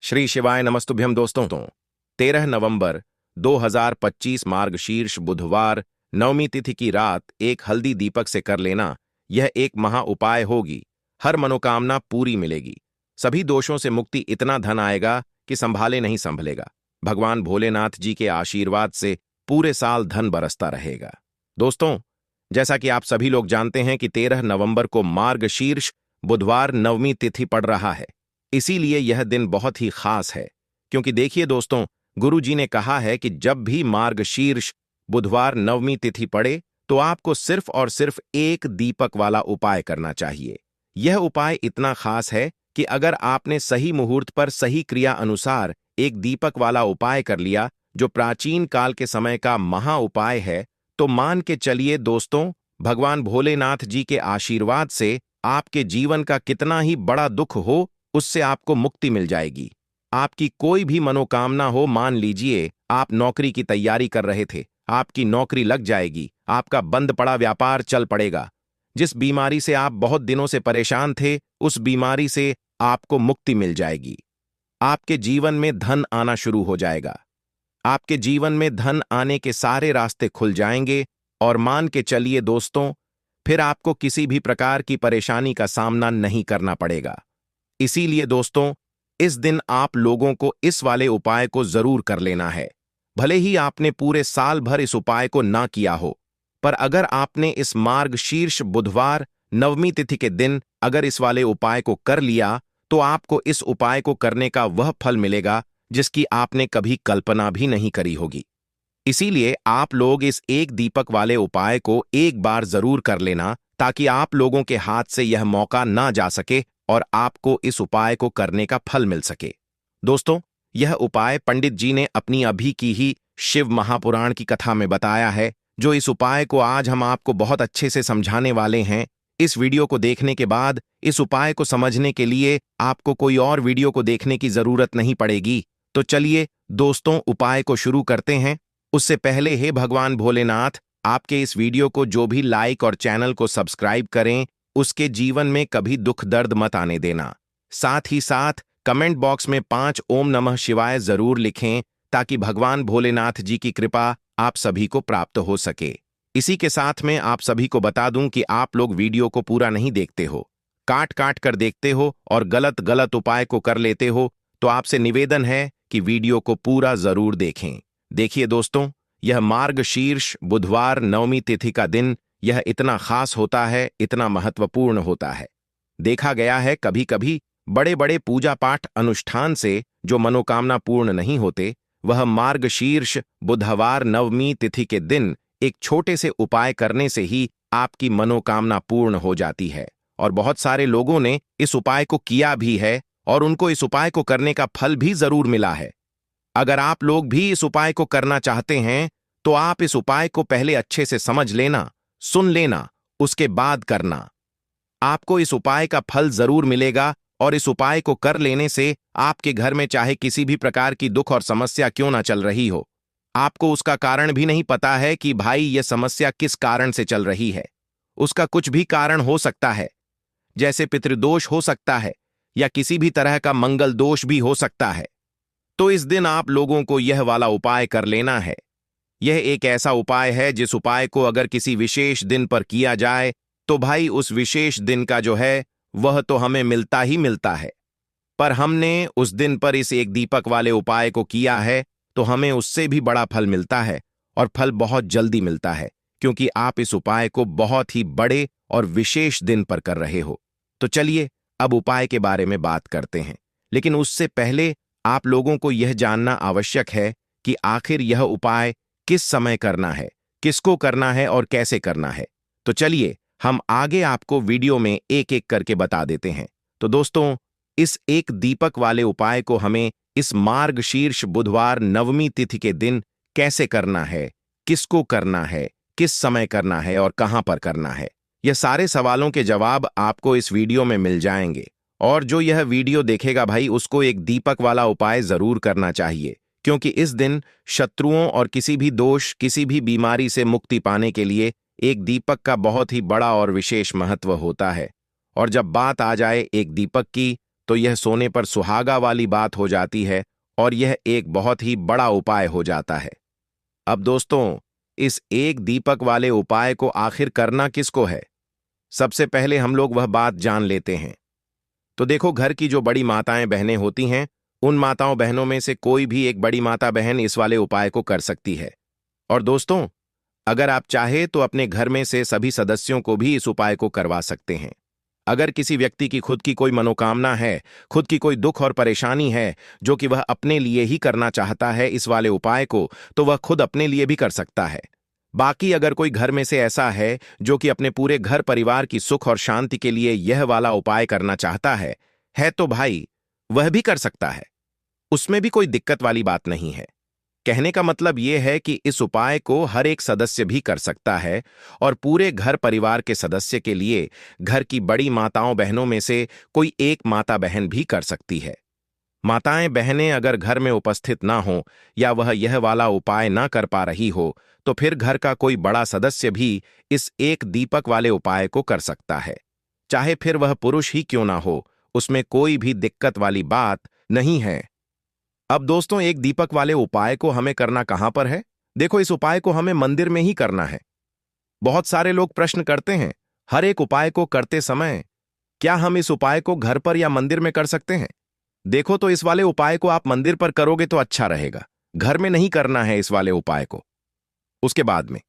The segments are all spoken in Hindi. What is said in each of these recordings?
श्री शिवाय नमस्तुभ्यम दोस्तों। 13 नवंबर 2025 मार्गशीर्ष बुधवार नवमी तिथि की रात एक हल्दी दीपक से कर लेना, यह एक महा उपाय होगी। हर मनोकामना पूरी मिलेगी, सभी दोषों से मुक्ति, इतना धन आएगा कि संभाले नहीं संभलेगा। भगवान भोलेनाथ जी के आशीर्वाद से पूरे साल धन बरसता रहेगा। दोस्तों, जैसा कि आप सभी लोग जानते हैं कि 13 नवंबर को मार्गशीर्ष बुधवार नवमी तिथि पड़ रहा है। इसीलिए यह दिन बहुत ही खास है, क्योंकि देखिए दोस्तों, गुरु जी ने कहा है कि जब भी मार्गशीर्ष बुधवार नवमी तिथि पड़े तो आपको सिर्फ और सिर्फ एक दीपक वाला उपाय करना चाहिए। यह उपाय इतना खास है कि अगर आपने सही मुहूर्त पर सही क्रिया अनुसार एक दीपक वाला उपाय कर लिया, जो प्राचीन काल के समय का महा उपाय है, तो मान के चलिए दोस्तों, भगवान भोलेनाथ जी के आशीर्वाद से आपके जीवन का कितना ही बड़ा दुख हो, उससे आपको मुक्ति मिल जाएगी। आपकी कोई भी मनोकामना हो, मान लीजिए आप नौकरी की तैयारी कर रहे थे, आपकी नौकरी लग जाएगी, आपका बंद पड़ा व्यापार चल पड़ेगा। जिस बीमारी से आप बहुत दिनों से परेशान थे, उस बीमारी से आपको मुक्ति मिल जाएगी। आपके जीवन में धन आना शुरू हो जाएगा। आपके जीवन में धन आने के सारे रास्ते खुल जाएंगे और मान के चलिए दोस्तों, फिर आपको किसी भी प्रकार की परेशानी का सामना नहीं करना पड़ेगा। इसीलिए दोस्तों, इस दिन आप लोगों को इस वाले उपाय को जरूर कर लेना है। भले ही आपने पूरे साल भर इस उपाय को ना किया हो, पर अगर आपने इस मार्गशीर्ष बुधवार नवमी तिथि के दिन अगर इस वाले उपाय को कर लिया, तो आपको इस उपाय को करने का वह फल मिलेगा जिसकी आपने कभी कल्पना भी नहीं करी होगी। इसीलिए आप लोग इस एक दीपक वाले उपाय को एक बार जरूर कर लेना, ताकि आप लोगों के हाथ से यह मौका ना जा सके और आपको इस उपाय को करने का फल मिल सके। दोस्तों, यह उपाय पंडित जी ने अपनी अभी की ही शिव महापुराण की कथा में बताया है, जो इस उपाय को आज हम आपको बहुत अच्छे से समझाने वाले हैं। इस वीडियो को देखने के बाद इस उपाय को समझने के लिए आपको कोई और वीडियो को देखने की जरूरत नहीं पड़ेगी। तो चलिए दोस्तों, उपाय को शुरू करते हैं। उससे पहले हे भगवान भोलेनाथ, आपके इस वीडियो को जो भी लाइक और चैनल को सब्सक्राइब करें, उसके जीवन में कभी दुख दर्द मत आने देना। साथ ही साथ कमेंट बॉक्स में 5 ओम नमः शिवाय जरूर लिखें, ताकि भगवान भोलेनाथ जी की कृपा आप सभी को प्राप्त हो सके। इसी के साथ में आप सभी को बता दूं कि आप लोग वीडियो को पूरा नहीं देखते हो, काट काट कर देखते हो और गलत गलत उपाय को कर लेते हो, तो आपसे निवेदन है कि वीडियो को पूरा जरूर देखें। देखिए दोस्तों, यह मार्गशीर्ष बुधवार नवमी तिथि का दिन यह इतना खास होता है, इतना महत्वपूर्ण होता है। देखा गया है कभी कभी बड़े बड़े पूजा पाठ अनुष्ठान से जो मनोकामना पूर्ण नहीं होते, वह मार्गशीर्ष बुधवार नवमी तिथि के दिन एक छोटे से उपाय करने से ही आपकी मनोकामना पूर्ण हो जाती है। और बहुत सारे लोगों ने इस उपाय को किया भी है और उनको इस उपाय को करने का फल भी जरूर मिला है। अगर आप लोग भी इस उपाय को करना चाहते हैं, तो आप इस उपाय को पहले अच्छे से समझ लेना, सुन लेना, उसके बाद करना। आपको इस उपाय का फल जरूर मिलेगा और इस उपाय को कर लेने से आपके घर में चाहे किसी भी प्रकार की दुख और समस्या क्यों ना चल रही हो, आपको उसका कारण भी नहीं पता है कि भाई यह समस्या किस कारण से चल रही है। उसका कुछ भी कारण हो सकता है, जैसे पितृदोष हो सकता है या किसी भी तरह का मंगल दोष भी हो सकता है। तो इस दिन आप लोगों को यह वाला उपाय कर लेना है। यह एक ऐसा उपाय है जिस उपाय को अगर किसी विशेष दिन पर किया जाए, तो भाई उस विशेष दिन का जो है वह तो हमें मिलता ही मिलता है। पर हमने उस दिन पर इस एक दीपक वाले उपाय को किया है, तो हमें उससे भी बड़ा फल मिलता है, और फल बहुत जल्दी मिलता है, क्योंकि आप इस उपाय को बहुत ही बड़े और विशेष दिन पर कर रहे हो। तो चलिए अब उपाय के बारे में बात करते हैं, लेकिन उससे पहले आप लोगों को यह जानना आवश्यक है कि आखिर यह उपाय किस समय करना है, किसको करना है और कैसे करना है। तो चलिए हम आगे आपको वीडियो में एक एक करके बता देते हैं। तो दोस्तों, इस एक दीपक वाले उपाय को हमें इस मार्गशीर्ष बुधवार नवमी तिथि के दिन कैसे करना है, किसको करना है, किस समय करना है और कहां पर करना है, यह सारे सवालों के जवाब आपको इस वीडियो में मिल जाएंगे। और जो यह वीडियो देखेगा भाई, उसको एक दीपक वाला उपाय जरूर करना चाहिए, क्योंकि इस दिन शत्रुओं और किसी भी दोष, किसी भी बीमारी से मुक्ति पाने के लिए एक दीपक का बहुत ही बड़ा और विशेष महत्व होता है। और जब बात आ जाए एक दीपक की, तो यह सोने पर सुहागा वाली बात हो जाती है और यह एक बहुत ही बड़ा उपाय हो जाता है। अब दोस्तों, इस एक दीपक वाले उपाय को आखिर करना किसको है? सबसे पहले हम लोग वह बात जान लेते हैं। तो देखो, घर की जो बड़ी माताएं बहनें होती हैं, उन माताओं बहनों में से कोई भी एक बड़ी माता बहन इस वाले उपाय को कर सकती है। और दोस्तों, अगर आप चाहे तो अपने घर में से सभी सदस्यों को भी इस उपाय को करवा सकते हैं। अगर किसी व्यक्ति की खुद की कोई मनोकामना है, खुद की कोई दुख और परेशानी है जो कि वह अपने लिए ही करना चाहता है इस वाले उपाय को, तो वह खुद अपने लिए भी कर सकता है। बाकी अगर कोई घर में से ऐसा है जो कि अपने पूरे घर परिवार की सुख और शांति के लिए यह वाला उपाय करना चाहता है तो भाई वह भी कर सकता है। उसमें भी कोई दिक्कत वाली बात नहीं है। कहने का मतलब यह है कि इस उपाय को हर एक सदस्य भी कर सकता है और पूरे घर परिवार के सदस्य के लिए घर की बड़ी माताओं बहनों में से कोई एक माता बहन भी कर सकती है। माताएं बहनें अगर घर में उपस्थित ना हो या वह यह वाला उपाय ना कर पा रही हो, तो फिर घर का कोई बड़ा सदस्य भी इस एक दीपक वाले उपाय को कर सकता है। चाहे फिर वह पुरुष ही क्यों ना हो, उसमें कोई भी दिक्कत वाली बात नहीं है। अब दोस्तों, एक दीपक वाले उपाय को हमें करना कहां पर है? देखो, इस उपाय को हमें मंदिर में ही करना है। बहुत सारे लोग प्रश्न करते हैं, हर एक उपाय को करते समय क्या हम इस उपाय को घर पर या मंदिर में कर सकते हैं? देखो, तो इस वाले उपाय को आप मंदिर पर करोगे तो अच्छा रहेगा। घर में नहीं करना है इस वाले उपाय को। उसके बाद में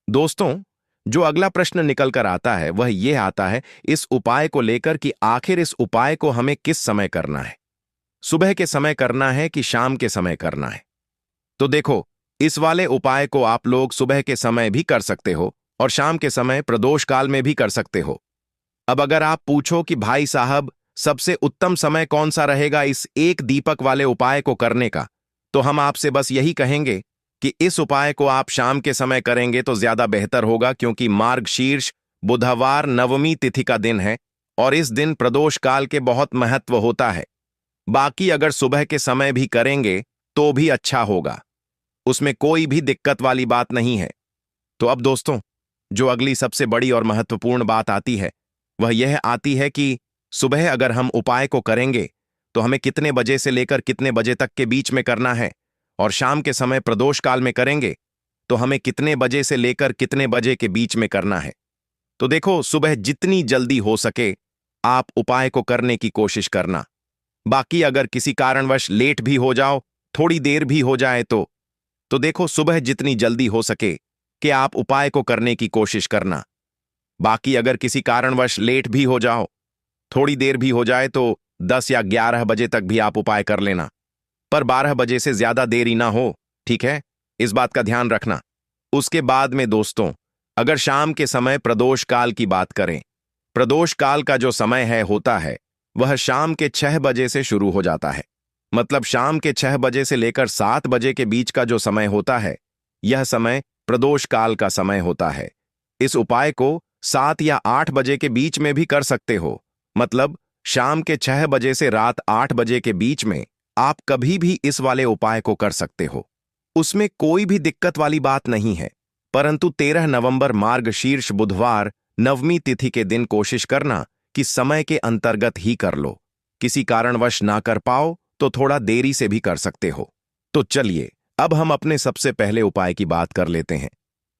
दोस्तों, जो अगला प्रश्न निकल कर आता है वह यह आता है इस उपाय को लेकर कि आखिर इस उपाय को हमें किस समय करना है? सुबह के समय करना है कि शाम के समय करना है? तो देखो, इस वाले उपाय को आप लोग सुबह के समय भी कर सकते हो और शाम के समय प्रदोष काल में भी कर सकते हो। अब अगर आप पूछो कि भाई साहब, सबसे उत्तम समय कौन सा रहेगा इस एक दीपक वाले उपाय को करने का, तो हम आपसे बस यही कहेंगे कि इस उपाय को आप शाम के समय करेंगे तो ज्यादा बेहतर होगा, क्योंकि मार्गशीर्ष बुधवार नवमी तिथि का दिन है और इस दिन प्रदोष काल के बहुत महत्व होता है। बाकी अगर सुबह के समय भी करेंगे तो भी अच्छा होगा, उसमें कोई भी दिक्कत वाली बात नहीं है। तो अब दोस्तों, जो अगली सबसे बड़ी और महत्वपूर्ण बात आती है वह यह आती है कि सुबह अगर हम उपाय को करेंगे तो हमें कितने बजे से लेकर कितने बजे तक के बीच में करना है, और शाम के समय प्रदोष काल में करेंगे तो हमें कितने बजे से लेकर कितने बजे के बीच में करना है। तो देखो, सुबह जितनी जल्दी हो सके आप उपाय को करने की कोशिश करना। बाकी अगर किसी कारणवश लेट भी हो जाओ, थोड़ी देर भी हो जाए तो देखो, सुबह जितनी जल्दी हो सके कि आप उपाय को करने की कोशिश करना। बाकी अगर किसी कारणवश लेट भी हो जाओ, थोड़ी देर भी हो जाए, तो 10 या 11 बजे तक भी आप उपाय कर लेना, पर 12 बजे से ज्यादा देरी ना हो, ठीक है? इस बात का ध्यान रखना। उसके बाद में दोस्तों, अगर शाम के समय प्रदोष काल की बात करें, प्रदोष काल का जो समय होता है वह शाम के 6 बजे से शुरू हो जाता है। मतलब शाम के 6 बजे से लेकर 7 बजे के बीच का जो समय होता है, यह समय प्रदोष काल का समय होता है। इस उपाय को 7 या 8 बजे के बीच में भी कर सकते हो। मतलब शाम के 6 बजे से रात 8 बजे के बीच में आप कभी भी इस वाले उपाय को कर सकते हो, उसमें कोई भी दिक्कत वाली बात नहीं है। परंतु 13 नवंबर मार्गशीर्ष बुधवार नवमी तिथि के दिन कोशिश करना कि समय के अंतर्गत ही कर लो। किसी कारणवश ना कर पाओ तो थोड़ा देरी से भी कर सकते हो। तो चलिए, अब हम अपने सबसे पहले उपाय की बात कर लेते हैं।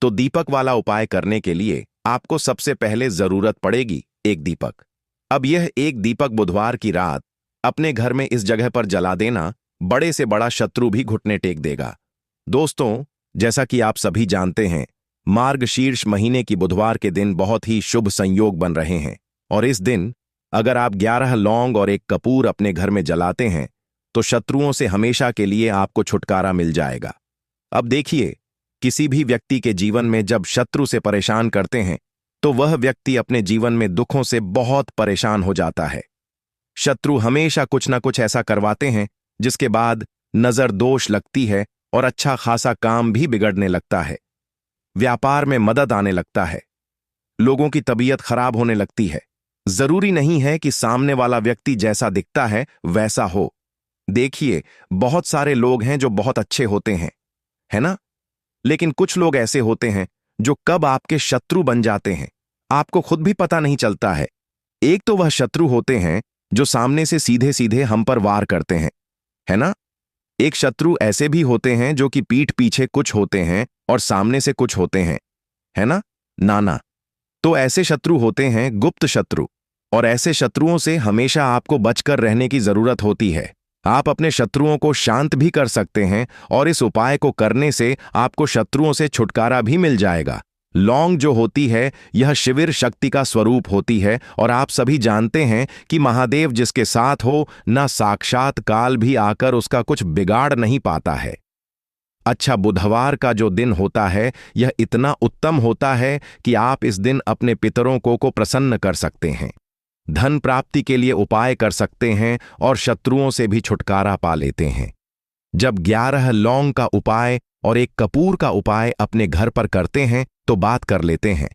तो दीपक वाला उपाय करने के लिए आपको सबसे पहले जरूरत पड़ेगी एक दीपक। अब यह एक दीपक बुधवार की रात अपने घर में इस जगह पर जला देना, बड़े से बड़ा शत्रु भी घुटने टेक देगा। दोस्तों, जैसा कि आप सभी जानते हैं, मार्गशीर्ष महीने की बुधवार के दिन बहुत ही शुभ संयोग बन रहे हैं और इस दिन अगर आप 11 लौंग और एक कपूर अपने घर में जलाते हैं तो शत्रुओं से हमेशा के लिए आपको छुटकारा मिल जाएगा। अब देखिए, किसी भी व्यक्ति के जीवन में जब शत्रु से परेशान करते हैं तो वह व्यक्ति अपने जीवन में दुखों से बहुत परेशान हो जाता है। शत्रु हमेशा कुछ ना कुछ ऐसा करवाते हैं जिसके बाद नजर दोष लगती है और अच्छा खासा काम भी बिगड़ने लगता है। व्यापार में मदद आने लगता है, लोगों की तबीयत खराब होने लगती है। जरूरी नहीं है कि सामने वाला व्यक्ति जैसा दिखता है वैसा हो। देखिए, बहुत सारे लोग हैं जो बहुत अच्छे होते हैं, है ना? लेकिन कुछ लोग ऐसे होते हैं जो कब आपके शत्रु बन जाते हैं आपको खुद भी पता नहीं चलता है। एक तो वह शत्रु होते हैं जो सामने से सीधे सीधे हम पर वार करते हैं, है ना। एक शत्रु ऐसे भी होते हैं जो कि पीठ पीछे कुछ होते हैं और सामने से कुछ होते हैं, है ना। नाना, तो ऐसे शत्रु होते हैं गुप्त शत्रु, और ऐसे शत्रुओं से हमेशा आपको बचकर रहने की जरूरत होती है। आप अपने शत्रुओं को शांत भी कर सकते हैं और इस उपाय को करने से आपको शत्रुओं से छुटकारा भी मिल जाएगा। लौंग जो होती है यह शिविर शक्ति का स्वरूप होती है, और आप सभी जानते हैं कि महादेव जिसके साथ हो ना साक्षात काल भी आकर उसका कुछ बिगाड़ नहीं पाता है। अच्छा, बुधवार का जो दिन होता है यह इतना उत्तम होता है कि आप इस दिन अपने पितरों को प्रसन्न कर सकते हैं, धन प्राप्ति के लिए उपाय कर सकते हैं और शत्रुओं से भी छुटकारा पा लेते हैं। जब 11 लौंग का उपाय और एक कपूर का उपाय अपने घर पर करते हैं तो बात कर लेते हैं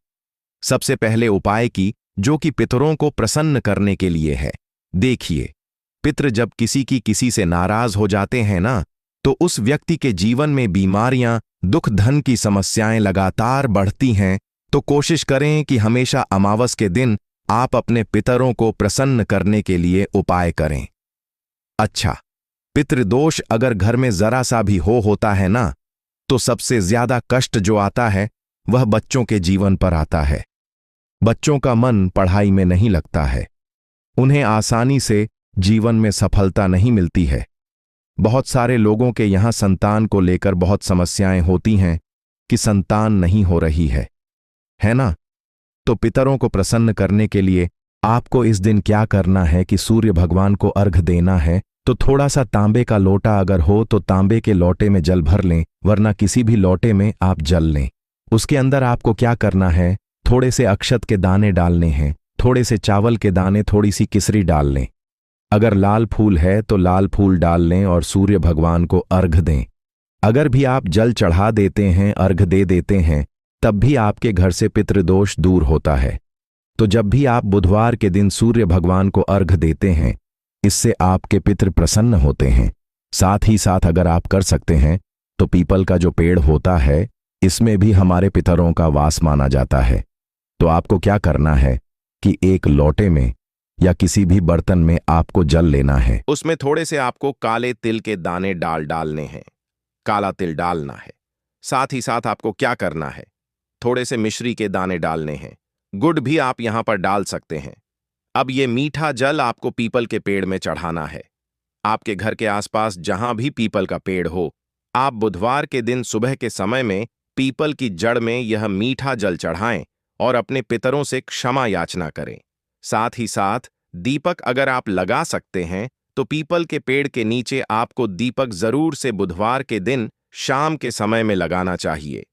सबसे पहले उपाय की, जो कि पितरों को प्रसन्न करने के लिए है। देखिए, पितृ जब किसी से नाराज हो जाते हैं ना, तो उस व्यक्ति के जीवन में बीमारियां, दुख, धन की समस्याएं लगातार बढ़ती हैं। तो कोशिश करें कि हमेशा अमावस के दिन आप अपने पितरों को प्रसन्न करने के लिए उपाय करें। अच्छा, पितृदोष अगर घर में जरा सा भी होता है ना, तो सबसे ज्यादा कष्ट जो आता है वह बच्चों के जीवन पर आता है। बच्चों का मन पढ़ाई में नहीं लगता है, उन्हें आसानी से जीवन में सफलता नहीं मिलती है। बहुत सारे लोगों के यहां संतान को लेकर बहुत समस्याएं होती हैं कि संतान नहीं हो रही है ना। तो पितरों को प्रसन्न करने के लिए आपको इस दिन क्या करना है कि सूर्य भगवान को अर्घ देना है। तो थोड़ा सा तांबे का लोटा अगर हो तो तांबे के लोटे में जल भर लें, वरना किसी भी लोटे में आप जल लें। उसके अंदर आपको क्या करना है, थोड़े से अक्षत के दाने डालने हैं, थोड़े से चावल के दाने, थोड़ी सी किसरी डाल लें। अगर लाल फूल है तो लाल फूल डाल लें और सूर्य भगवान को अर्घ दें। अगर भी आप जल चढ़ा देते हैं, अर्घ दे देते हैं, तब भी आपके घर से पितृदोष दूर होता है। तो जब भी आप बुधवार के दिन सूर्य भगवान को अर्घ देते हैं, इससे आपके पितृ प्रसन्न होते हैं। साथ ही साथ अगर आप कर सकते हैं तो पीपल का जो पेड़ होता है, इसमें भी हमारे पितरों का वास माना जाता है। तो आपको क्या करना है कि एक लोटे में या किसी भी बर्तन में आपको जल लेना है, उसमें थोड़े से आपको काले तिल के दाने डालने हैं, काला तिल डालना है। साथ ही साथ आपको क्या करना है, थोड़े से मिश्री के दाने डालने हैं, गुड़ भी आप यहां पर डाल सकते हैं। अब ये मीठा जल आपको पीपल के पेड़ में चढ़ाना है। आपके घर के आसपास जहां भी पीपल का पेड़ हो, आप बुधवार के दिन सुबह के समय में पीपल की जड़ में यह मीठा जल चढ़ाएं और अपने पितरों से क्षमा याचना करें। साथ ही साथ दीपक अगर आप लगा सकते हैं तो पीपल के पेड़ के नीचे आपको दीपक जरूर से बुधवार के दिन शाम के समय में लगाना चाहिए।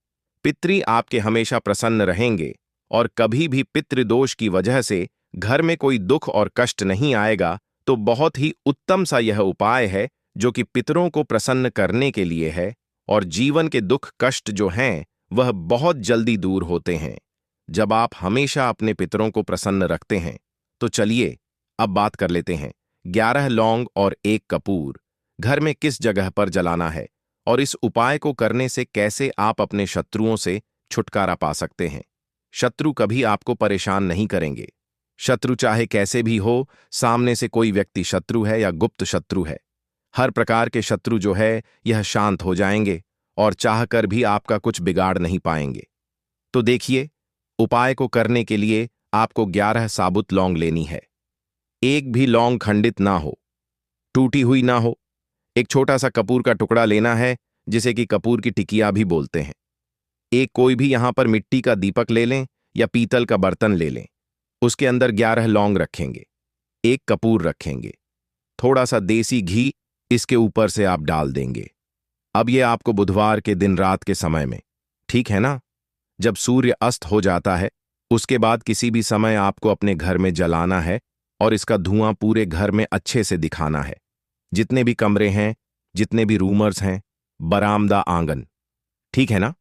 पितृ आपके हमेशा प्रसन्न रहेंगे और कभी भी पितृदोष की वजह से घर में कोई दुख और कष्ट नहीं आएगा। तो बहुत ही उत्तम सा यह उपाय है जो कि पितरों को प्रसन्न करने के लिए है, और जीवन के दुख कष्ट जो हैं वह बहुत जल्दी दूर होते हैं जब आप हमेशा अपने पितरों को प्रसन्न रखते हैं। तो चलिए अब बात कर लेते हैं 11 लौंग और 1 कपूर घर में किस जगह पर जलाना है, और इस उपाय को करने से कैसे आप अपने शत्रुओं से छुटकारा पा सकते हैं। शत्रु कभी आपको परेशान नहीं करेंगे। शत्रु चाहे कैसे भी हो, सामने से कोई व्यक्ति शत्रु है या गुप्त शत्रु है, हर प्रकार के शत्रु जो है यह शांत हो जाएंगे और चाहकर भी आपका कुछ बिगाड़ नहीं पाएंगे। तो देखिए, उपाय को करने के लिए आपको 11 साबुत लौंग लेनी है। एक भी लौंग खंडित ना हो, टूटी हुई ना हो। एक छोटा सा कपूर का टुकड़ा लेना है, जिसे कि कपूर की टिकिया भी बोलते हैं। एक कोई भी यहां पर मिट्टी का दीपक ले लें या पीतल का बर्तन ले लें। उसके अंदर 11 लौंग रखेंगे, 1 कपूर रखेंगे, थोड़ा सा देसी घी इसके ऊपर से आप डाल देंगे। अब ये आपको बुधवार के दिन रात के समय में, ठीक है ना, जब सूर्य अस्त हो जाता है, उसके बाद किसी भी समय आपको अपने घर में जलाना है और इसका धुआं पूरे घर में अच्छे से दिखाना है। जितने भी कमरे हैं, जितने भी रूमर्स हैं, बरामदा, आंगन, ठीक है ना,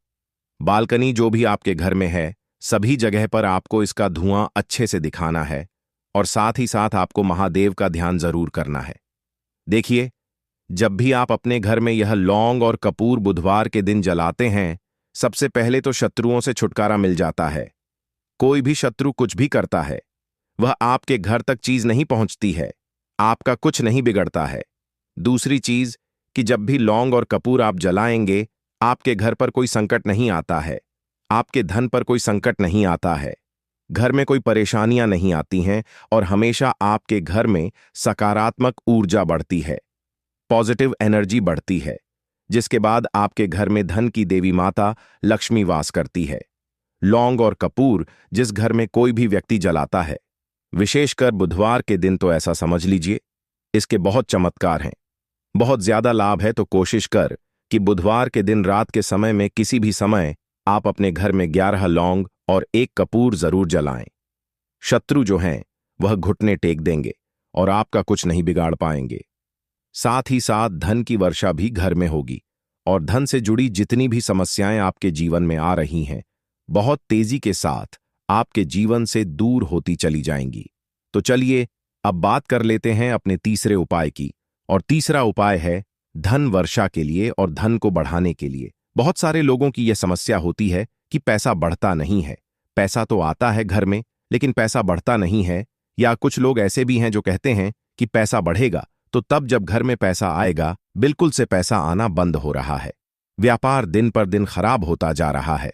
बालकनी जो भी आपके घर में है, सभी जगह पर आपको इसका धुआं अच्छे से दिखाना है। और साथ ही साथ आपको महादेव का ध्यान जरूर करना है। देखिए, जब भी आप अपने घर में यह लौंग और कपूर बुधवार के दिन जलाते हैं, सबसे पहले तो शत्रुओं से छुटकारा मिल जाता है। कोई भी शत्रु कुछ भी करता है, वह आपके घर तक चीज नहीं पहुंचती है। आपका कुछ नहीं बिगड़ता है। दूसरी चीज कि जब भी लौंग और कपूर आप जलाएंगे, आपके घर पर कोई संकट नहीं आता है, आपके धन पर कोई संकट नहीं आता है, घर में कोई परेशानियां नहीं आती हैं और हमेशा आपके घर में सकारात्मक ऊर्जा बढ़ती है, पॉजिटिव एनर्जी बढ़ती है, जिसके बाद आपके घर में धन की देवी माता लक्ष्मी वास करती है। लौंग और कपूर जिस घर में कोई भी व्यक्ति जलाता है, विशेषकर बुधवार के दिन, तो ऐसा समझ लीजिए इसके बहुत चमत्कार हैं। बहुत ज्यादा लाभ है, तो कोशिश कर कि बुधवार के दिन रात के समय में किसी भी समय आप अपने घर में 11 लौंग और 1 कपूर जरूर जलाएं। शत्रु जो हैं वह घुटने टेक देंगे और आपका कुछ नहीं बिगाड़ पाएंगे। साथ ही साथ धन की वर्षा भी घर में होगी और धन से जुड़ी जितनी भी समस्याएं आपके जीवन में आ रही हैं, बहुत तेजी के साथ आपके जीवन से दूर होती चली जाएंगी। तो चलिए अब बात कर लेते हैं अपने तीसरे उपाय की। और तीसरा उपाय है धन वर्षा के लिए और धन को बढ़ाने के लिए। बहुत सारे लोगों की यह समस्या होती है कि पैसा बढ़ता नहीं है। पैसा तो आता है घर में, लेकिन पैसा बढ़ता नहीं है। या कुछ लोग ऐसे भी हैं जो कहते हैं कि पैसा बढ़ेगा तो तब जब घर में पैसा आएगा, बिल्कुल से पैसा आना बंद हो रहा है। व्यापार दिन पर दिन खराब होता जा रहा है।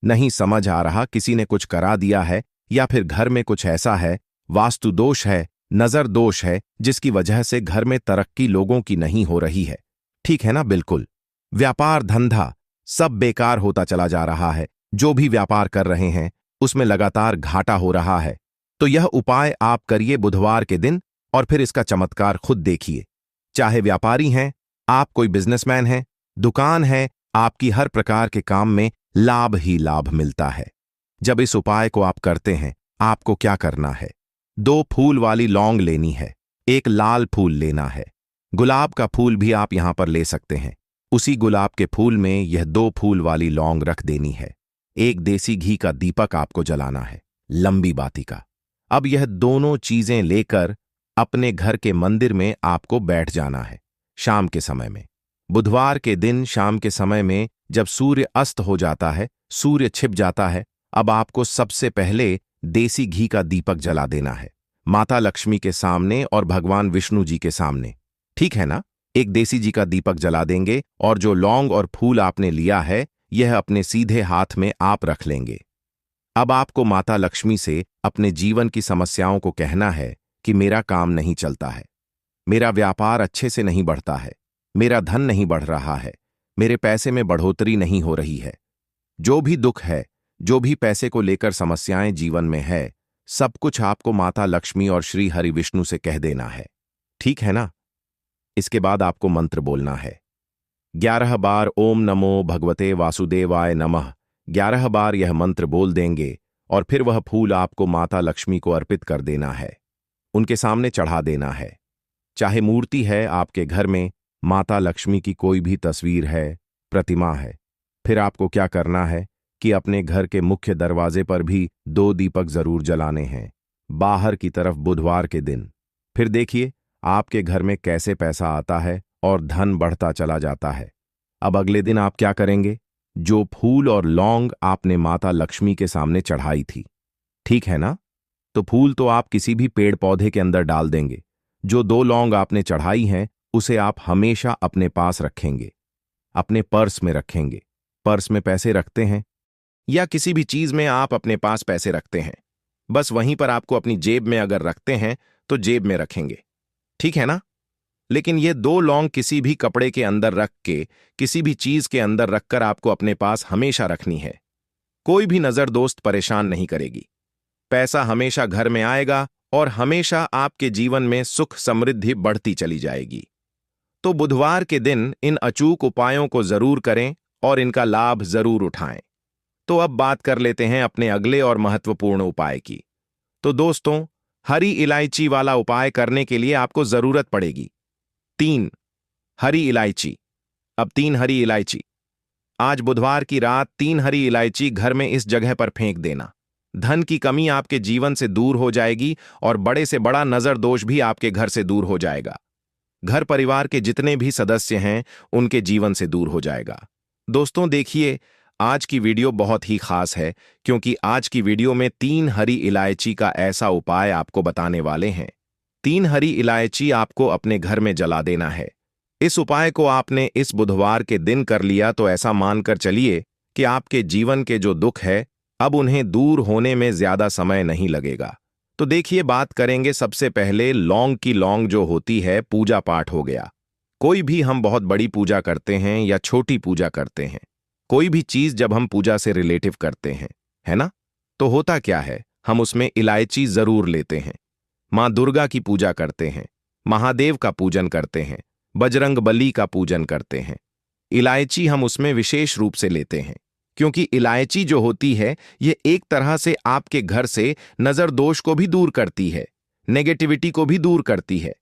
नहीं समझ आ रहा, किसी ने कुछ करा दिया है या फिर घर में कुछ ऐसा है, वास्तु दोष है, नजर दोष है, जिसकी वजह से घर में तरक्की लोगों की नहीं हो रही है। ठीक है ना? बिल्कुल। व्यापार धंधा सब बेकार होता चला जा रहा है। जो भी व्यापार कर रहे हैं उसमें लगातार घाटा हो रहा है। तो यह उपाय आप करिए बुधवार के दिन और फिर इसका चमत्कार खुद देखिए। चाहे व्यापारी हैं, आप कोई बिजनेसमैन हैं, दुकान है, आपकी हर प्रकार के काम में लाभ ही लाभ मिलता है। जब इस उपाय को आप करते हैं, आपको क्या करना है? 2 फूल वाली लौंग लेनी है, 1 लाल फूल लेना है। गुलाब का फूल भी आप यहां पर ले सकते हैं। उसी गुलाब के फूल में यह 2 फूल वाली लौंग रख देनी है। 1 देसी घी का दीपक आपको जलाना है, लंबी बाती का। अब यह दोनों चीजें लेकर अपने घर के मंदिर में आपको बैठ जाना है शाम के समय में। बुधवार के दिन शाम के समय में जब सूर्य अस्त हो जाता है, सूर्य छिप जाता है, अब आपको सबसे पहले देसी घी का दीपक जला देना है, माता लक्ष्मी के सामने और भगवान विष्णु जी के सामने। ठीक है ना? 1 देसी घी का दीपक जला देंगे और जो लौंग और फूल आपने लिया है, यह अपने सीधे हाथ में आप रख लेंगे। अब आपको माता लक्ष्मी से अपने जीवन की समस्याओं को कहना है कि मेरा काम नहीं चलता है, मेरा व्यापार अच्छे से नहीं बढ़ता है, मेरा धन नहीं बढ़ रहा है, मेरे पैसे में बढ़ोतरी नहीं हो रही है। जो भी दुख है, जो भी पैसे को लेकर समस्याएं जीवन में है, सब कुछ आपको माता लक्ष्मी और श्री हरि विष्णु से कह देना है। ठीक है ना? इसके बाद आपको मंत्र बोलना है। 11 बार ओम नमो भगवते वासुदेवाय नमः 11 बार यह मंत्र बोल देंगे और फिर वह फूल आपको माता लक्ष्मी को अर्पित कर देना है, उनके सामने चढ़ा देना है। चाहे मूर्ति है आपके घर में, माता लक्ष्मी की कोई भी तस्वीर है, प्रतिमा है, फिर आपको क्या करना है कि अपने घर के मुख्य दरवाजे पर भी 2 दीपक जरूर जलाने हैं, बाहर की तरफ बुधवार के दिन। फिर देखिए आपके घर में कैसे पैसा आता है और धन बढ़ता चला जाता है। अब अगले दिन आप क्या करेंगे? जो फूल और लौंग आपने माता लक्ष्मी के सामने चढ़ाई थी, ठीक है ना? तो फूल तो आप किसी भी पेड़ पौधे के अंदर डाल देंगे। जो 2 लौंग आपने चढ़ाई हैं, उसे आप हमेशा अपने पास रखेंगे, अपने पर्स में रखेंगे। पर्स में पैसे रखते हैं या किसी भी चीज में आप अपने पास पैसे रखते हैं, बस वहीं पर आपको अपनी जेब में अगर रखते हैं तो जेब में रखेंगे। ठीक है ना? लेकिन ये 2 लौंग किसी भी कपड़े के अंदर रख के, किसी भी चीज के अंदर रखकर आपको अपने पास हमेशा रखनी है। कोई भी नजर दोस्त परेशान नहीं करेगी। पैसा हमेशा घर में आएगा और हमेशा आपके जीवन में सुख समृद्धि बढ़ती चली जाएगी। तो बुधवार के दिन इन अचूक उपायों को जरूर करें और इनका लाभ जरूर उठाएं। तो अब बात कर लेते हैं अपने अगले और महत्वपूर्ण उपाय की। तो दोस्तों, हरी इलायची वाला उपाय करने के लिए आपको जरूरत पड़ेगी 3 हरी इलायची। अब 3 हरी इलायची, आज बुधवार की रात 3 हरी इलायची घर में इस जगह पर फेंक देना। धन की कमी आपके जीवन से दूर हो जाएगी और बड़े से बड़ा नजर दोष भी आपके घर से दूर हो जाएगा। घर परिवार के जितने भी सदस्य हैं उनके जीवन से दूर हो जाएगा। दोस्तों देखिए, आज की वीडियो बहुत ही खास है क्योंकि आज की वीडियो में 3 हरी इलायची का ऐसा उपाय आपको बताने वाले हैं 3 हरी इलायची आपको अपने घर में जला देना है। इस उपाय को आपने इस बुधवार के दिन कर लिया तो ऐसा मानकर चलिए कि आपके जीवन के जो दुख है अब उन्हें दूर होने में ज्यादा समय नहीं लगेगा। तो देखिए, बात करेंगे सबसे पहले लौंग की। लौंग जो होती है पूजा पाठ हो गया। कोई भी हम बहुत बड़ी पूजा करते हैं या छोटी पूजा करते हैं, कोई भी चीज जब हम पूजा से रिलेटिव करते हैं, है ना, तो होता क्या है, हम उसमें इलायची जरूर लेते हैं। मां दुर्गा की पूजा करते हैं, महादेव का पूजन करते हैं, बजरंग बली का पूजन करते हैं। इलायची हम उसमें विशेष रूप से लेते हैं, क्योंकि इलायची जो होती है ये एक तरह से आपके घर से नजर दोष को भी दूर करती है, नेगेटिविटी को भी दूर करती है।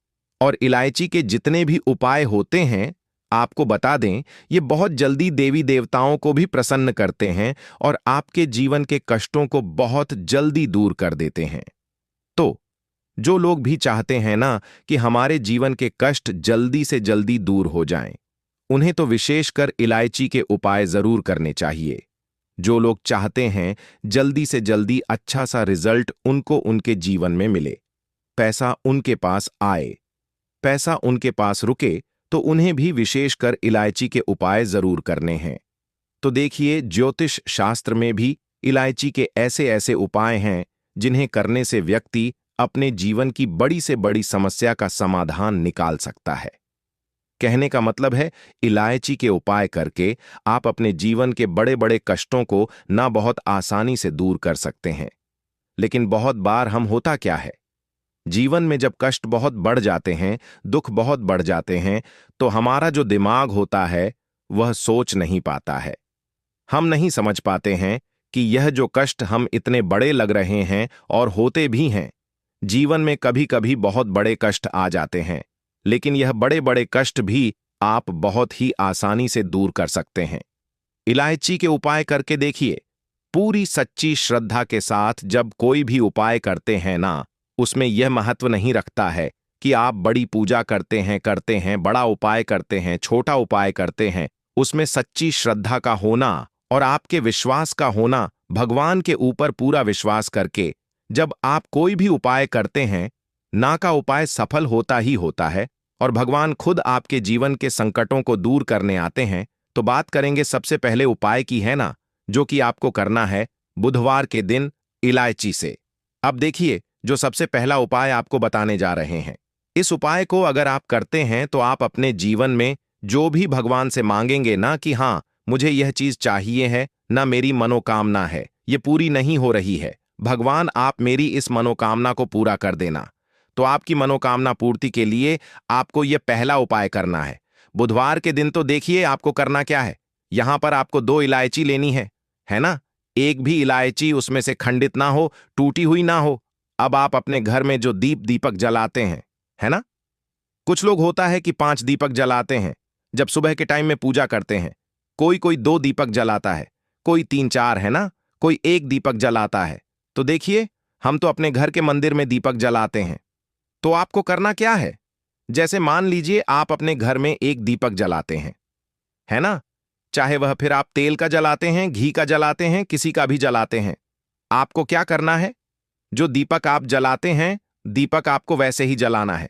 और इलायची के जितने भी उपाय होते हैं, आपको बता दें, ये बहुत जल्दी देवी देवताओं को भी प्रसन्न करते हैं और आपके जीवन के कष्टों को बहुत जल्दी दूर कर देते हैं। तो जो लोग भी चाहते हैं ना कि हमारे जीवन के कष्ट जल्दी से जल्दी दूर हो जाएं, उन्हें तो विशेषकर इलायची के उपाय जरूर करने चाहिए। जो लोग चाहते हैं जल्दी से जल्दी अच्छा सा रिजल्ट उनको उनके जीवन में मिले, पैसा उनके पास आए, पैसा उनके पास रुके, तो उन्हें भी विशेषकर इलायची के उपाय जरूर करने हैं। तो देखिए, ज्योतिष शास्त्र में भी इलायची के ऐसे ऐसे उपाय हैं जिन्हें करने से व्यक्ति अपने जीवन की बड़ी से बड़ी समस्या का समाधान निकाल सकता है। कहने का मतलब है, इलायची के उपाय करके आप अपने जीवन के बड़े बड़े कष्टों को ना बहुत आसानी से दूर कर सकते हैं। लेकिन बहुत बार हम होता क्या है, जीवन में जब कष्ट बहुत बढ़ जाते हैं, दुख बहुत बढ़ जाते हैं, तो हमारा जो दिमाग होता है वह सोच नहीं पाता है। हम नहीं समझ पाते हैं कि यह जो कष्ट हम इतने बड़े लग रहे हैं और होते भी हैं, जीवन में कभी कभी बहुत बड़े कष्ट आ जाते हैं, लेकिन यह बड़े बड़े कष्ट भी आप बहुत ही आसानी से दूर कर सकते हैं। इलायची के उपाय करके देखिए। पूरी सच्ची श्रद्धा के साथ जब कोई भी उपाय करते हैं ना, उसमें यह महत्व नहीं रखता है कि आप बड़ी पूजा करते हैं, बड़ा उपाय करते हैं, छोटा उपाय करते हैं। उसमें सच्ची श्रद्धा का होना और आपके विश्वास का होना, भगवान के ऊपर पूरा विश्वास करके जब आप कोई भी उपाय करते हैं ना, का उपाय सफल होता ही होता है और भगवान खुद आपके जीवन के संकटों को दूर करने आते हैं। तो बात करेंगे सबसे पहले उपाय की, है ना, जो कि आपको करना है बुधवार के दिन इलायची से। अब देखिए, जो सबसे पहला उपाय आपको बताने जा रहे हैं, इस उपाय को अगर आप करते हैं तो आप अपने जीवन में जो भी भगवान से मांगेंगे ना कि हाँ मुझे यह चीज चाहिए है, ना मेरी मनोकामना है, ये पूरी नहीं हो रही है, भगवान आप मेरी इस मनोकामना को पूरा कर देना। तो आपकी मनोकामना पूर्ति के लिए आपको यह पहला उपाय करना है। बुधवार के दिन तो देखिए आपको करना क्या है, यहां पर आपको 2 इलायची लेनी है ना, एक भी इलायची उसमें से खंडित ना हो, टूटी हुई ना हो। अब आप अपने घर में जो दीपक जलाते हैं, है ना, कुछ लोग होता है कि 5 दीपक जलाते हैं जब सुबह के टाइम में पूजा करते हैं, कोई 2 दीपक जलाता है, कोई 3-4, है ना, कोई 1 दीपक जलाता है। तो देखिए, हम तो अपने घर के मंदिर में दीपक जलाते हैं। तो आपको करना क्या है, जैसे मान लीजिए आप अपने घर में 1 दीपक जलाते हैं, है ना, चाहे वह फिर आप तेल का जलाते हैं, घी का जलाते हैं, किसी का भी जलाते हैं। आपको क्या करना है, जो दीपक आप जलाते हैं, दीपक आपको वैसे ही जलाना है।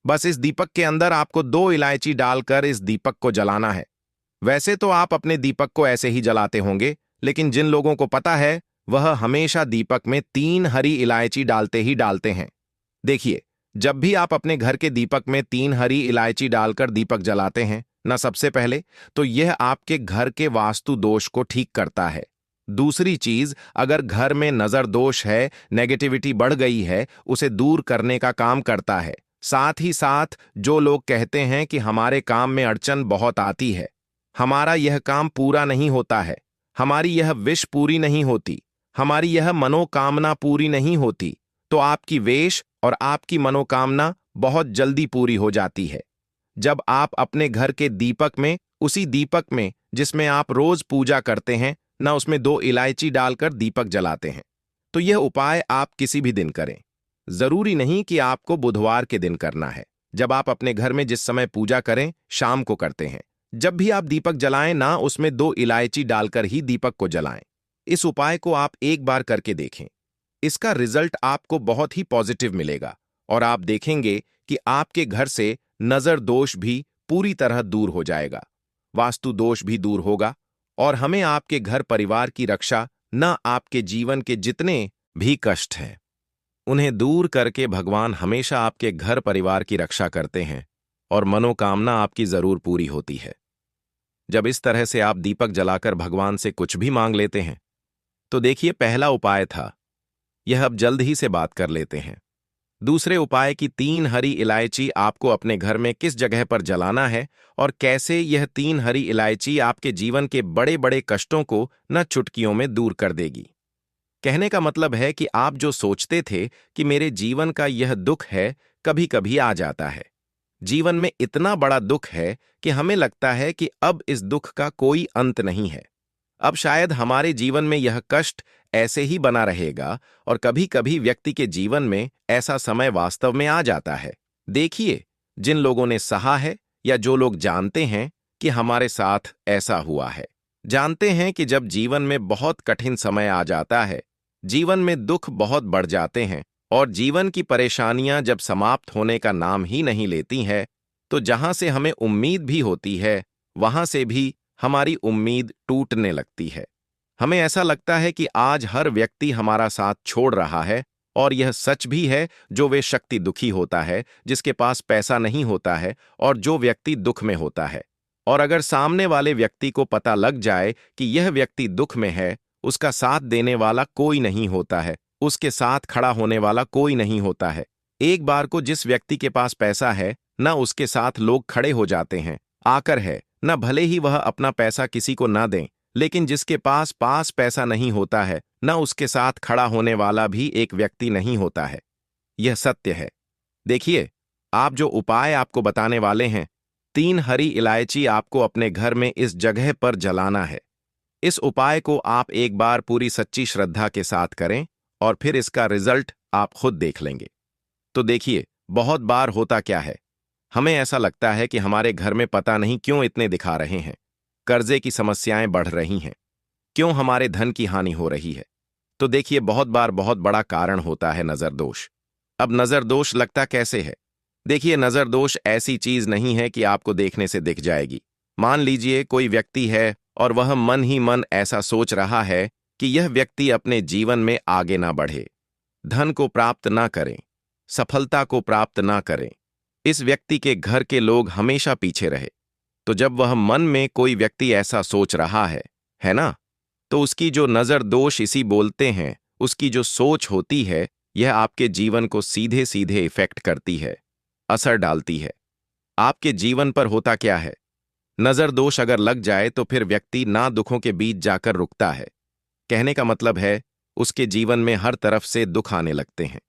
बस इस दीपक के अंदर आपको 2 इलायची डालकर इस दीपक को जलाना है। वैसे तो आप अपने दीपक को ऐसे ही जलाते होंगे, लेकिन जिन लोगों को पता है वह हमेशा दीपक में 3 हरी इलायची डालते ही डालते हैं। देखिए, जब भी आप अपने घर के दीपक में 3 हरी इलायची डालकर दीपक जलाते हैं ना, सबसे पहले तो यह आपके घर के वास्तु दोष को ठीक करता है। दूसरी चीज, अगर घर में नजर दोष है, नेगेटिविटी बढ़ गई है, उसे दूर करने का काम करता है। साथ ही साथ जो लोग कहते हैं कि हमारे काम में अड़चन बहुत आती है, हमारा यह काम पूरा नहीं होता है, हमारी यह विश पूरी नहीं होती, हमारी यह मनोकामना पूरी नहीं होती, तो आपकी वेश और आपकी मनोकामना बहुत जल्दी पूरी हो जाती है। जब आप अपने घर के दीपक में, उसी दीपक में जिसमें आप रोज पूजा करते हैं ना, उसमें 2 इलायची डालकर दीपक जलाते हैं। तो यह उपाय आप किसी भी दिन करें, जरूरी नहीं कि आपको बुधवार के दिन करना है। जब आप अपने घर में जिस समय पूजा करें, शाम को करते हैं, जब भी आप दीपक जलाएं ना, उसमें 2 इलायची डालकर ही दीपक को जलाएं। इस उपाय को आप एक बार करके देखें, इसका रिजल्ट आपको बहुत ही पॉजिटिव मिलेगा और आप देखेंगे कि आपके घर से नजर दोष भी पूरी तरह दूर हो जाएगा, वास्तु दोष भी दूर होगा और हमें आपके घर परिवार की रक्षा, न आपके जीवन के जितने भी कष्ट हैं उन्हें दूर करके भगवान हमेशा आपके घर परिवार की रक्षा करते हैं और मनोकामना आपकी जरूर पूरी होती है। जब इस तरह से आप दीपक जलाकर भगवान से कुछ भी मांग लेते हैं तो देखिए, पहला उपाय था यह, अब जल्द ही से बात कर लेते हैं। दूसरे उपाय की 3 हरी इलायची आपको अपने घर में किस जगह पर जलाना है और कैसे यह 3 हरी इलायची आपके जीवन के बड़े बड़े कष्टों को न चुटकियों में दूर कर देगी। कहने का मतलब है कि आप जो सोचते थे कि मेरे जीवन का यह दुख है, कभी कभी आ जाता है। जीवन में इतना बड़ा दुख है कि हमें लगता है कि अब इस दुख का कोई अंत नहीं है। अब शायद हमारे जीवन में यह कष्ट ऐसे ही बना रहेगा और कभी कभी व्यक्ति के जीवन में ऐसा समय वास्तव में आ जाता है। देखिए, जिन लोगों ने सहा है या जो लोग जानते हैं कि हमारे साथ ऐसा हुआ है, जानते हैं कि जब जीवन में बहुत कठिन समय आ जाता है, जीवन में दुख बहुत बढ़ जाते हैं और जीवन की परेशानियां जब समाप्त होने का नाम ही नहीं लेती हैं, तो जहां से हमें उम्मीद भी होती है, वहां से भी हमारी उम्मीद टूटने लगती है। हमें ऐसा लगता है कि आज हर व्यक्ति हमारा साथ छोड़ रहा है और यह सच भी है। जो वे शक्ति दुखी होता है, जिसके पास पैसा नहीं होता है और जो व्यक्ति दुख में होता है, और अगर सामने वाले व्यक्ति को पता लग जाए कि यह व्यक्ति दुख में है, उसका साथ देने वाला कोई नहीं होता है, उसके साथ खड़ा होने वाला कोई नहीं होता है। एक बार को जिस व्यक्ति के पास पैसा है, न उसके साथ लोग खड़े हो जाते हैं आकर है, न भले ही वह अपना पैसा किसी को ना दें, लेकिन जिसके पास पैसा नहीं होता है, न उसके साथ खड़ा होने वाला भी एक व्यक्ति नहीं होता है। यह सत्य है। देखिए, आप जो उपाय आपको बताने वाले हैं, 3 हरी इलायची आपको अपने घर में इस जगह पर जलाना है। इस उपाय को आप एक बार पूरी सच्ची श्रद्धा के साथ करें और फिर इसका रिजल्ट आप खुद देख लेंगे। तो देखिए, बहुत बार होता क्या है, हमें ऐसा लगता है कि हमारे घर में पता नहीं क्यों इतने दिखा रहे हैं, कर्जे की समस्याएं बढ़ रही हैं, क्यों हमारे धन की हानि हो रही है। तो देखिए, बहुत बार बहुत बड़ा कारण होता है नजर दोष। अब नजर दोष लगता कैसे है? देखिए, नजर दोष ऐसी चीज नहीं है कि आपको देखने से दिख जाएगी। मान लीजिए कोई व्यक्ति है और वह मन ही मन ऐसा सोच रहा है कि यह व्यक्ति अपने जीवन में आगे ना बढ़े, धन को प्राप्त ना करें, सफलता को प्राप्त ना करें, इस व्यक्ति के घर के लोग हमेशा पीछे रहे। तो जब वह मन में कोई व्यक्ति ऐसा सोच रहा है ना, तो उसकी जो नजर दोष इसी बोलते हैं, उसकी जो सोच होती है, यह आपके जीवन को सीधे सीधे इफेक्ट करती है, असर डालती है। आपके जीवन पर होता क्या है, नजर दोष अगर लग जाए तो फिर व्यक्ति ना दुखों के बीच जाकर रुकता है। कहने का मतलब है, उसके जीवन में हर तरफ से दुख आने लगते हैं,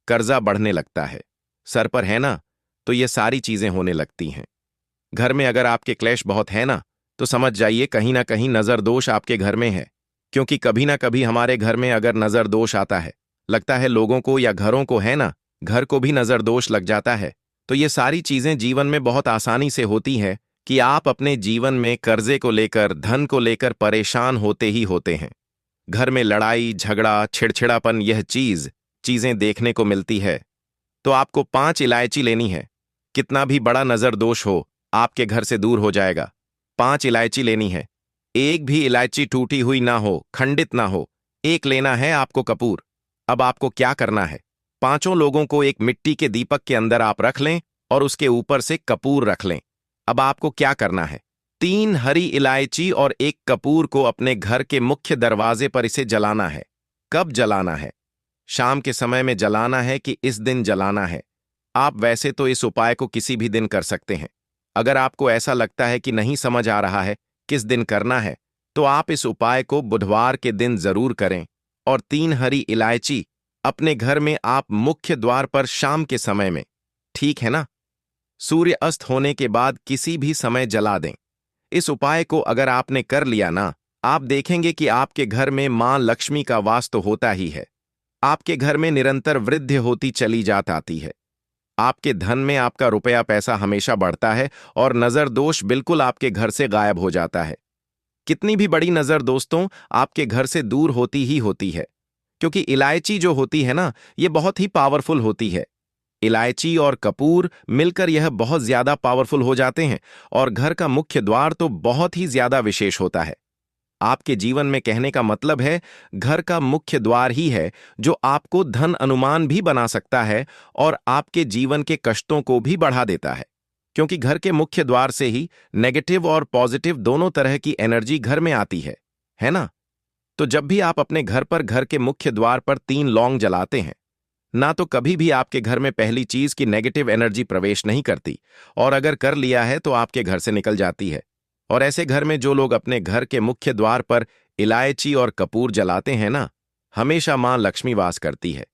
कर्जा बढ़ने लगता है, सर पर है ना, तो ये सारी चीजें होने लगती हैं। घर में अगर आपके क्लेश बहुत है ना, तो समझ जाइए कहीं ना कहीं नजर दोष आपके घर में है। क्योंकि कभी ना कभी हमारे घर में अगर नजर दोष आता है, लगता है लोगों को या घरों को है ना, घर को भी नजर दोष लग जाता है। तो ये सारी चीजें जीवन में बहुत आसानी से होती हैं कि आप अपने जीवन में कर्जे को लेकर, धन को लेकर परेशान होते ही होते हैं। घर में लड़ाई झगड़ा, छिड़छिड़ापन, यह चीजें देखने को मिलती है। तो आपको 5 इलायची लेनी है। कितना भी बड़ा नजर दोष हो, आपके घर से दूर हो जाएगा। 5 इलायची लेनी है। एक भी इलायची टूटी हुई ना हो, खंडित ना हो। एक लेना है आपको कपूर। अब आपको क्या करना है, 5 लोगों को एक मिट्टी के दीपक के अंदर आप रख लें और उसके ऊपर से कपूर रख लें। अब आपको क्या करना है, 3 हरी इलायची और 1 कपूर को अपने घर के मुख्य दरवाजे पर इसे जलाना है। कब जलाना है? शाम के समय में जलाना है कि इस दिन जलाना है? आप वैसे तो इस उपाय को किसी भी दिन कर सकते हैं। अगर आपको ऐसा लगता है कि नहीं समझ आ रहा है किस दिन करना है, तो आप इस उपाय को बुधवार के दिन जरूर करें और 3 हरी इलायची अपने घर में आप मुख्य द्वार पर शाम के समय में, ठीक है ना, सूर्य अस्त होने के बाद किसी भी समय जला दें। इस उपाय को अगर आपने कर लिया ना, आप देखेंगे कि आपके घर में मां लक्ष्मी का वास तो होता ही है। आपके घर में निरंतर वृद्धि होती चली जाती आती है। आपके धन में आपका रुपया पैसा हमेशा बढ़ता है और नजर दोष बिल्कुल आपके घर से गायब हो जाता है। कितनी भी बड़ी नजर दोस्तों आपके घर से दूर होती ही होती है, क्योंकि इलायची जो होती है ना, ये बहुत ही पावरफुल होती है। इलायची और कपूर मिलकर यह बहुत ज्यादा पावरफुल हो जाते हैं और घर का मुख्य द्वार तो बहुत ही ज्यादा विशेष होता है। आपके जीवन में कहने का मतलब है घर का मुख्य द्वार ही है जो आपको धन अनुमान भी बना सकता है और आपके जीवन के कष्टों को भी बढ़ा देता है, क्योंकि घर के मुख्य द्वार से ही नेगेटिव और पॉजिटिव दोनों तरह की एनर्जी घर में आती है ना? तो जब भी आप अपने घर पर घर के मुख्य द्वार पर 3 लौंग जलाते हैं, ना तो कभी भी आपके घर में पहली चीज की नेगेटिव एनर्जी प्रवेश नहीं करती, और अगर कर लिया है तो आपके घर से निकल जाती है। और ऐसे घर में जो लोग अपने घर के मुख्य द्वार पर इलायची और कपूर जलाते हैं ना, हमेशा मां लक्ष्मी वास करती है,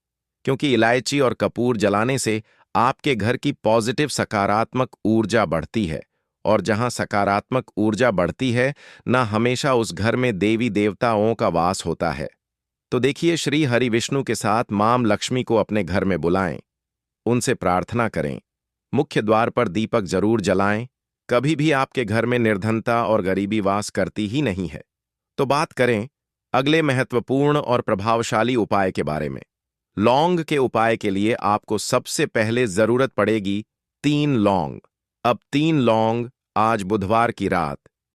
क्योंकि इलायची और कपूर जलाने से आपके घर की पॉजिटिव सकारात्मक ऊर्जा बढ़ती है, और जहां सकारात्मक ऊर्जा बढ़ती है ना, हमेशा उस घर में देवी देवताओं का वास होता है। तो देखिए, श्री हरि विष्णु के साथ मां लक्ष्मी को अपने घर में बुलाएं, उनसे प्रार्थना करें, मुख्य द्वार पर दीपक जरूर जलाएं। कभी भी आपके घर में निर्धनता और गरीबी वास करती ही नहीं है। तो बात करें अगले महत्वपूर्ण और प्रभावशाली उपाय के बारे में। लौंग के उपाय के लिए आपको सबसे पहले जरूरत पड़ेगी 3 लौंग। अब 3 लौंग आज बुधवार की रात